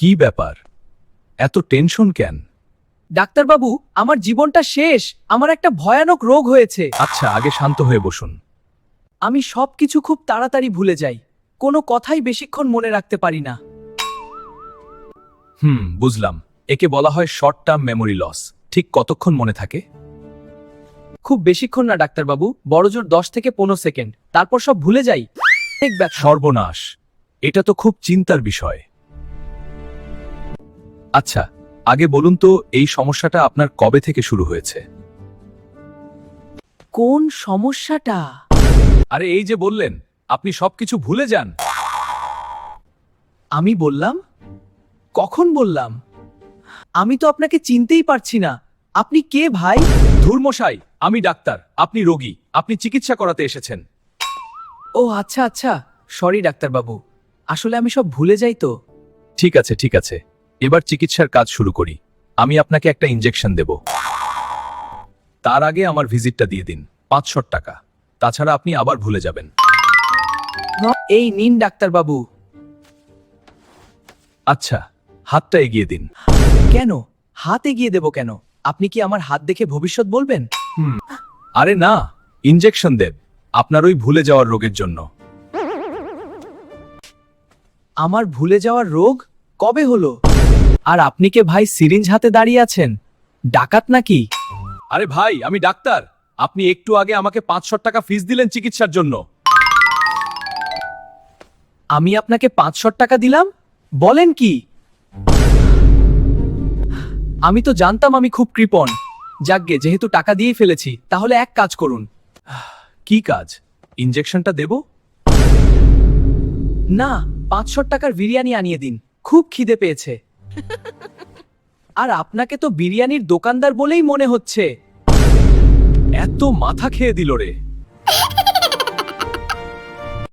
কি ব্যাপার? এত টেনশন কেন? ডাক্তারবাবু, আমার জীবনটা শেষ। আমার একটা ভয়ানক রোগ হয়েছে। আচ্ছা, আগে শান্ত হয়ে বসুন। আমি সবকিছু খুব তাড়াতাড়ি ভুলে যাই। কোনো কথাই বেশিক্ষণ মনে রাখতে পারি না। বুঝলাম। একে বলা হয় শর্ট টার্ম মেমোরি লস। ঠিক কতক্ষণ মনে থাকে? খুব বেশিক্ষণ না ডাক্তারবাবু, বড়জোর 10 থেকে 15 সেকেন্ড, তারপর সব ভুলে যাই। অনেক ব্যথা। সর্বনাশ! এটা তো খুব চিন্তার বিষয়। আচ্ছা, আগে বলুন তো এই সমস্যাটা আপনার কবে থেকে শুরু হয়েছে? কোন সমস্যাটা? আরে এই যে বললেন আপনি সবকিছু ভুলে যান। আমি বললাম? কখন বললাম? আমি তো আপনাকে চিনতেই পারছি না। আপনি কে ভাই? ধুরমশাই, আমি ডাক্তার, আপনি রোগী, আপনি চিকিৎসা করাতে এসেছেন। ও আচ্ছা আচ্ছা, সরি ডাক্তারবাবু, আসলে আমি সব ভুলে যাই তো। ঠিক আছে ঠিক আছে, এবার চিকিৎসার কাজ শুরু করি। আমি আপনাকে একটা ইনজেকশন দেব। তার আগে আমার ভিজিটটা দিয়ে দিন, 500 টাকা। তাছাড়া আপনি আবার ভুলে যাবেন। এই নিন ডাক্তারবাবু। আচ্ছা, হাতটা এগিয়ে দিন। কেন হাত এগিয়ে দেব কেন? আপনি কি আমার হাত দেখে ভবিষ্যৎ বলবেন? আরে না, ইনজেকশন দেব আপনার ওই ভুলে যাওয়ার রোগের জন্য। আমার ভুলে যাওয়ার রোগ কবে হলো? আর আপনি কে ভাই সিরিঞ্জ হাতে দাঁড়িয়ে আছেন? ডাকাত নাকি? আরে ভাই, আমি ডাক্তার। আপনি একটু আগে আমাকে 500 টাকা ফিস দিলেন চিকিৎসার জন্য। আমি আপনাকে 500 টাকা দিলাম? বলেন কি? আমি তো জানতাম আমি খুব কৃপণ। যাকগে, যেহেতু টাকা দিয়েই ফেলেছি, তাহলে এক কাজ করুন। কি কাজ? ইনজেকশনটা দেব? না, 500 টাকার বিরিয়ানি আনিয়ে দিন, খুব খিদে পেয়েছে। আর আপনাকে তো বিরিয়ানির দোকানদার বলেই মনে হচ্ছে। এত মাথা খেয়ে দিল রে।